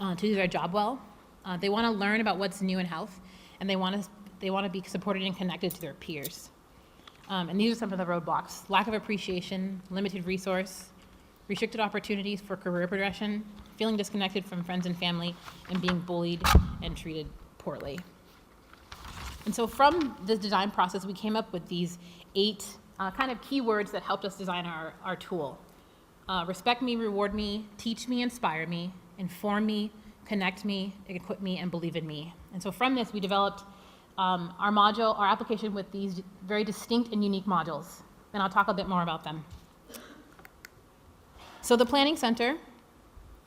to do their job well. They want to learn about what's new in health, and they want to be supported and connected to their peers. And these are some of the roadblocks: lack of appreciation, limited resource, restricted opportunities for career progression, feeling disconnected from friends and family, and being bullied and treated poorly. And so from this design process, we came up with these 8 kind of keywords that helped us design our tool. Respect me, reward me, teach me, inspire me, inform me, connect me, equip me, and believe in me. And so from this, we developed our application with these very distinct and unique modules. And I'll talk a bit more about them. So the Planning Center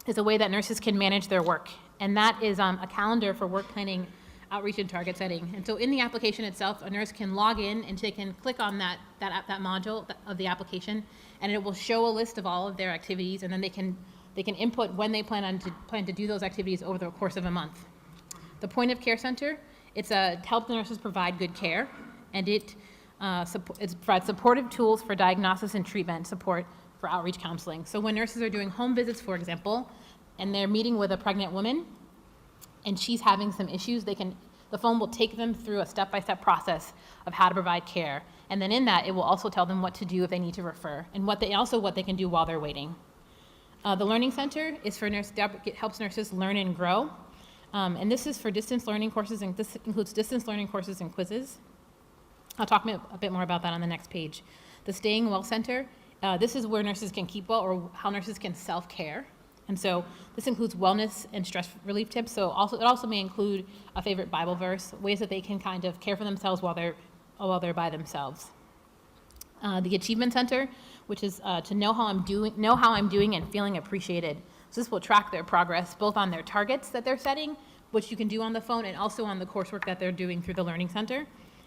is a way that nurses can manage their work, and that is a calendar for work planning, outreach, and target setting. And so in the application itself, a nurse can log in and they can click on that module of the application, and it will show a list of all of their activities, and then they can input when they plan to do those activities over the course of a month. The Point of Care Center, it's to help the nurses provide good care, and it provides supportive tools for diagnosis and treatment support for outreach counseling. So when nurses are doing home visits, for example, and they're meeting with a pregnant woman, and she's having some issues, they can The phone will take them through a step-by-step process of how to provide care. And then in that, it will also tell them what to do if they need to refer, and what they can do while they're waiting. The Learning Center is for it helps nurses learn and grow. And this is for distance learning courses, and this includes distance learning courses and quizzes. I'll talk a bit more about that on the next page. The Staying Well Center, this is where nurses can keep well, or how nurses can self-care. And so this includes wellness and stress relief tips. So it also may include a favorite Bible verse, ways that they can kind of care for themselves while they're by themselves. The Achievement Center, which is to know how I'm doing and feeling appreciated. So this will track their progress both on their targets that they're setting, which you can do on the phone, and also on the coursework that they're doing through the Learning Center,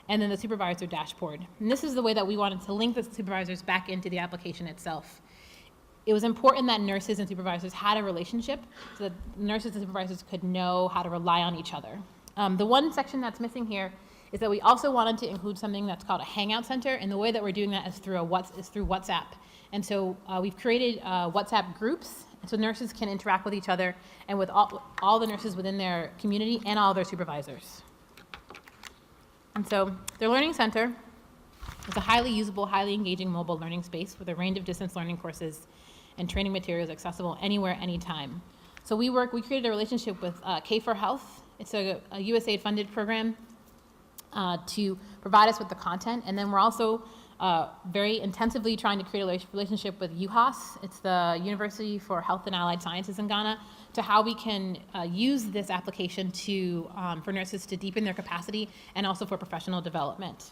and then the supervisor dashboard. And this is the way that we wanted to link the supervisors back into the application itself. It was important that nurses and supervisors had a relationship so that nurses and supervisors could know how to rely on each other. The one section that's missing here is that we also wanted to include something that's called a Hangout Center, and the way that we're doing that is through WhatsApp. And so we've created WhatsApp groups, so nurses can interact with each other and with all the nurses within their community and all their supervisors. And so their Learning Center is a highly usable, highly engaging mobile learning space with a range of distance learning courses and training materials accessible anywhere, anytime. So we created a relationship with K4Health. It's a USAID-funded program to provide us with the content. And then we're also very intensively trying to create a relationship with UHAS. It's the University for Health and Allied Sciences in Ghana, to how we can use this application for nurses to deepen their capacity and also for professional development.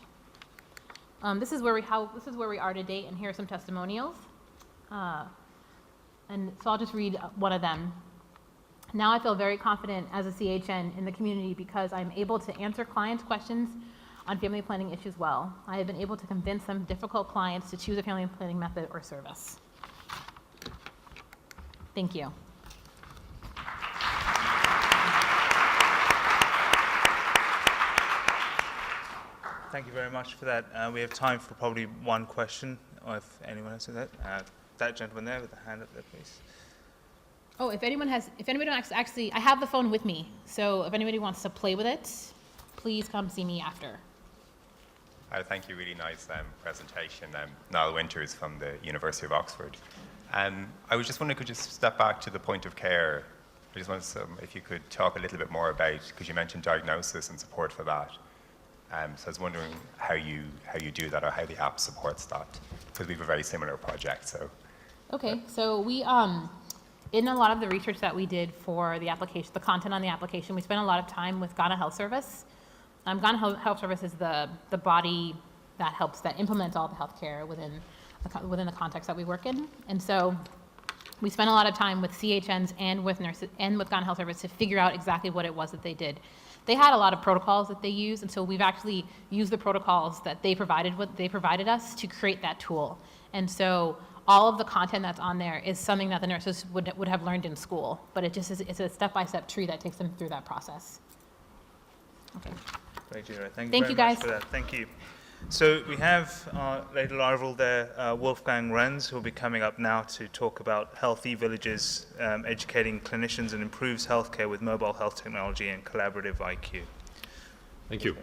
This is where we are to date, and here are some testimonials. And so I'll just read one of them. Now I feel very confident as a CHN in the community because I'm able to answer clients' questions on family planning issues well. I have been able to convince some difficult clients to choose a family planning method or service. Thank you. Thank you very much for that. We have time for probably one question, or if anyone has that. That gentleman there with the hand up there, please. Oh, if anyone actually, I have the phone with me, so if anybody wants to play with it, please come see me after. Thank you, really nice presentation. Niall Winters from the University of Oxford. I was just wondering, could you step back to the point of care? I just wanted if you could talk a little bit more about, because you mentioned diagnosis and support for that. So I was wondering how you do that, or how the app supports that, because we have a very similar project. So. Okay, so we, in a lot of the research that we did for the application, the content on the application, we spent a lot of time with Ghana Health Service. Ghana Health Service is the body that implements all the healthcare within the context that we work in. And so we spent a lot of time with CHNs and with nurses and with Ghana Health Service to figure out exactly what it was that they did. They had a lot of protocols that they used, and so we've actually used the protocols that they provided us to create that tool. And so all of the content that's on there is something that the nurses would have learned in school, but it's a step-by-step tree that takes them through that process. Okay. Great, Jira. Thank you very guys. much for that. Thank you. So we have our late arrival there, Wolfgang Renz, who will be coming up now to talk about Healthy Villages, educating clinicians and improves healthcare with mobile health technology and collaborative IQ. Thank you.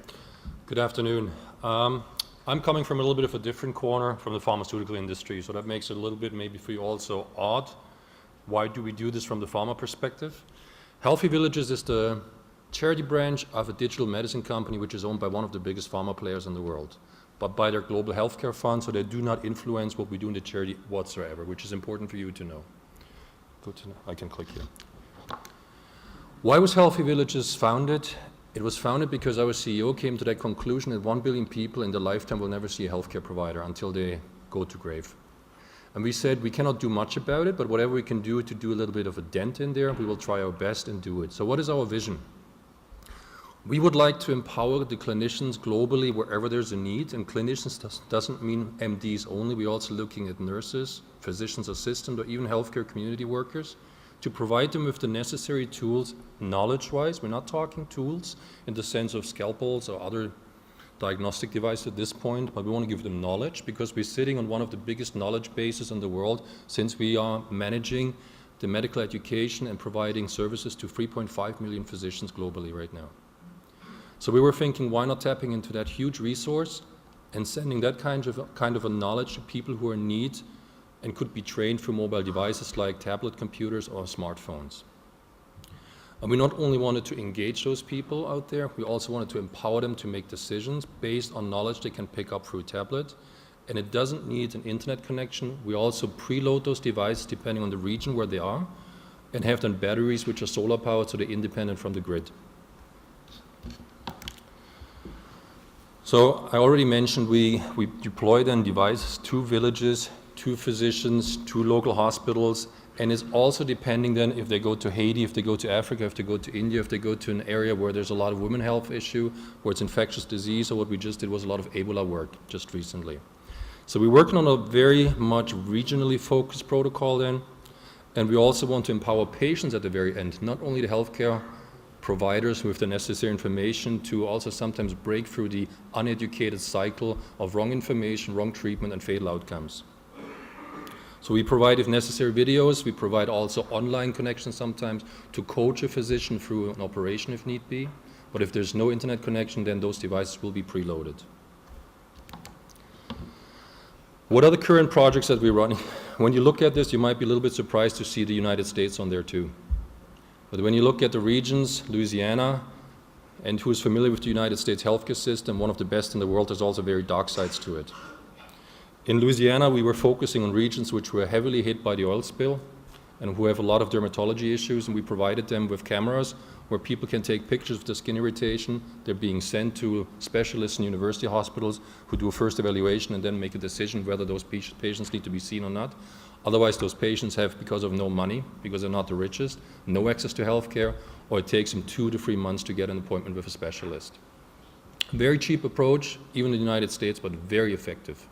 Good afternoon. I'm coming from a little bit of a different corner from the pharmaceutical industry, so that makes it a little bit maybe for you also odd. Why do we do this from the pharma perspective? Healthy Villages is the charity branch of a digital medicine company which is owned by one of the biggest pharma players in the world, but by their global healthcare fund, so they do not influence what we do in the charity whatsoever, which is important for you to know. I can click here. Why was Healthy Villages founded? It was founded because our CEO came to that conclusion that 1 billion people in their lifetime will never see a healthcare provider until they go to grave. And we said we cannot do much about it, but whatever we can do to do a little bit of a dent in there, we will try our best and do it. So what is our vision? We would like to empower the clinicians globally wherever there's a need, and clinicians doesn't mean MDs only. We're also looking at nurses, physicians assistants, or even healthcare community workers, to provide them with the necessary tools, knowledge-wise. We're not talking tools in the sense of scalpels or other diagnostic devices at this point, but we want to give them knowledge because we're sitting on one of the biggest knowledge bases in the world, since we are managing the medical education and providing services to 3.5 million physicians globally right now. So we were thinking, why not tapping into that huge resource and sending that kind of a knowledge to people who are in need and could be trained through mobile devices like tablet computers or smartphones. And we not only wanted to engage those people out there, we also wanted to empower them to make decisions based on knowledge they can pick up through a tablet. And it doesn't need an internet connection. We also preload those devices depending on the region where they are and have then batteries which are solar powered so they're independent from the grid. So I already mentioned we deploy then devices to villages, to physicians, to local hospitals, and it's also depending then if they go to Haiti, if they go to Africa, if they go to India, if they go to an area where there's a lot of women health issue, where it's infectious disease, or what we just did was a lot of Ebola work just recently. So we're working on a very much regionally focused protocol then, and we also want to empower patients at the very end, not only the healthcare providers with the necessary information to also sometimes break through the uneducated cycle of wrong information, wrong treatment, and fatal outcomes. So we provide, if necessary, videos. We provide also online connections sometimes to coach a physician through an operation if need be. But if there's no internet connection, then those devices will be preloaded. What are the current projects that we're running? When you look at this, you might be a little bit surprised to see the United States on there too. But when you look at the regions, Louisiana, and who is familiar with the United States healthcare system, one of the best in the world, there's also very dark sides to it. In Louisiana, we were focusing on regions which were heavily hit by the oil spill and who have a lot of dermatology issues, and we provided them with cameras where people can take pictures of the skin irritation. They're being sent to specialists in university hospitals who do a first evaluation and then make a decision whether those patients need to be seen or not. Otherwise, those patients have, because of no money, because they're not the richest, no access to health care, or it takes them 2 to 3 months to get an appointment with a specialist. Very cheap approach, even in the United States, but very effective.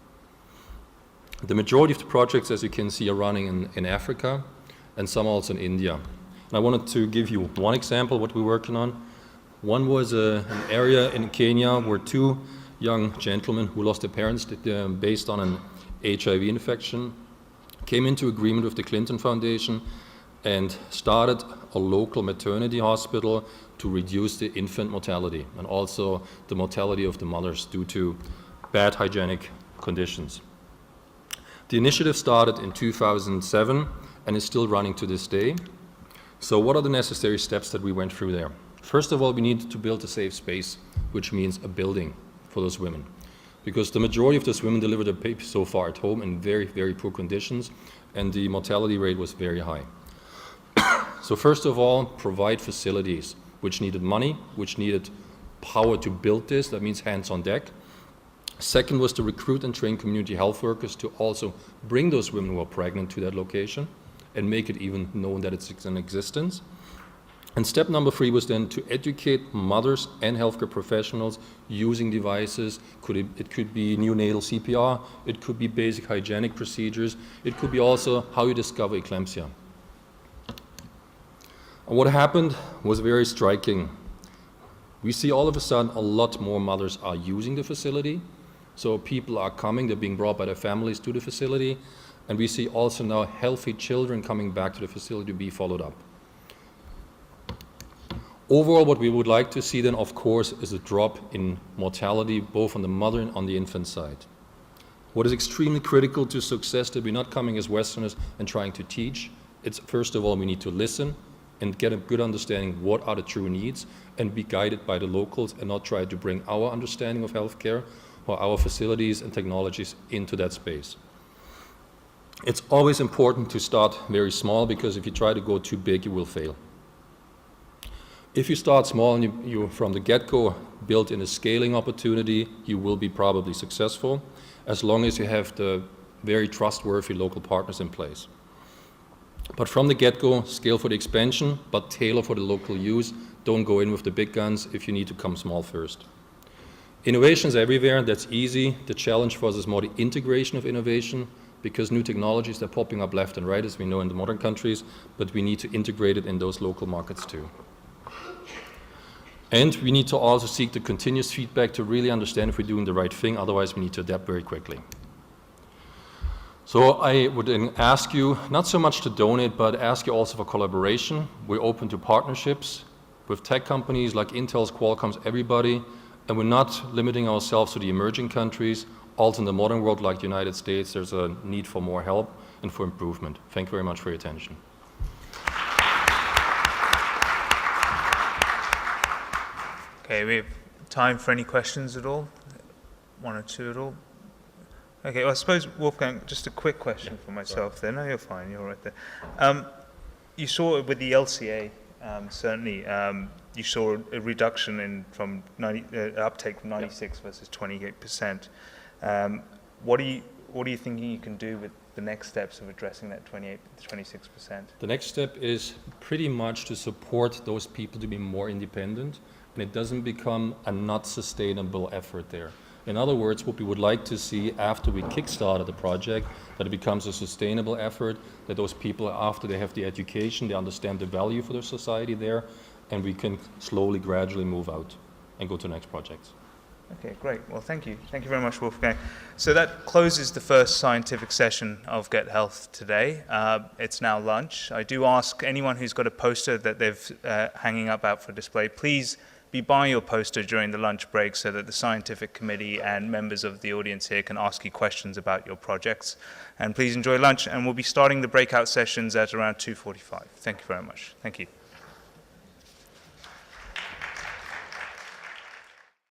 The majority of the projects, as you can see, are running in Africa, and some also in India. And I wanted to give you one example of what we're working on. One was an area in Kenya where 2 young gentlemen who lost their parents based on an HIV infection came into agreement with the Clinton Foundation and started a local maternity hospital to reduce the infant mortality and also the mortality of the mothers due to bad hygienic conditions. The initiative started in 2007 and is still running to this day. So what are the necessary steps that we went through there? First of all, we needed to build a safe space, which means a building for those women. Because the majority of those women delivered their babies so far at home in very, very poor conditions, and the mortality rate was very high. So first of all, provide facilities, which needed money, which needed power to build this, that means hands on deck. Second was to recruit and train community health workers to also bring those women who are pregnant to that location and make it even known that it's in existence. And step number 3 was then to educate mothers and healthcare professionals using devices. It could be neonatal CPR, it could be basic hygienic procedures, it could be also how you discover eclampsia. And what happened was very striking. We see all of a sudden a lot more mothers are using the facility. So people are coming, they're being brought by their families to the facility. And we see also now healthy children coming back to the facility to be followed up. Overall, what we would like to see then, of course, is a drop in mortality, both on the mother and on the infant side. What is extremely critical to success, that we're not coming as Westerners and trying to teach. It's, first of all, we need to listen and get a good understanding what are the true needs and be guided by the locals and not try to bring our understanding of healthcare or our facilities and technologies into that space. It's always important to start very small, because if you try to go too big, you will fail. If you start small and you from the get-go build in a scaling opportunity, you will be probably successful, as long as you have the very trustworthy local partners in place. But from the get-go, scale for the expansion, but tailor for the local use. Don't go in with the big guns if you need to come small first. Innovation's everywhere, that's easy. The challenge for us is more the integration of innovation, because new technologies are popping up left and right, as we know in the modern countries, but we need to integrate it in those local markets too. And we need to also seek the continuous feedback to really understand if we're doing the right thing, otherwise we need to adapt very quickly. So I would then ask you, not so much to donate, but ask you also for collaboration. We're open to partnerships. with tech companies like Intel's, Qualcomm's, everybody, and we're not limiting ourselves to the emerging countries. Also in the modern world like the United States, there's a need for more help and for improvement. Thank you very much for your attention. Okay, we have time for any questions at all? One or two at all? Okay, well, I suppose, Wolfgang, just a quick question for myself there. No, you're fine, you're right there. You saw with the LCA, certainly, you saw a reduction in from uptake from 96 versus 28%. What are you thinking you can do with the next steps of addressing that 26%? The next step is pretty much to support those people to be more independent, and it doesn't become a not sustainable effort there. In other words, what we would like to see after we kickstarted the project, that it becomes a sustainable effort, that those people, after they have the education, they understand the value for their society there, and we can slowly, gradually move out and go to the next projects. Okay, great. Well, thank you. Thank you very much, Wolfgang. So that closes the first scientific session of Get Health today. It's now lunch. I do ask anyone who's got a poster that they've hanging up out for display, please be by your poster during the lunch break so that the scientific committee and members of the audience here can ask you questions about your projects. And please enjoy lunch, and we'll be starting the breakout sessions at around 2:45. Thank you very much. Thank you.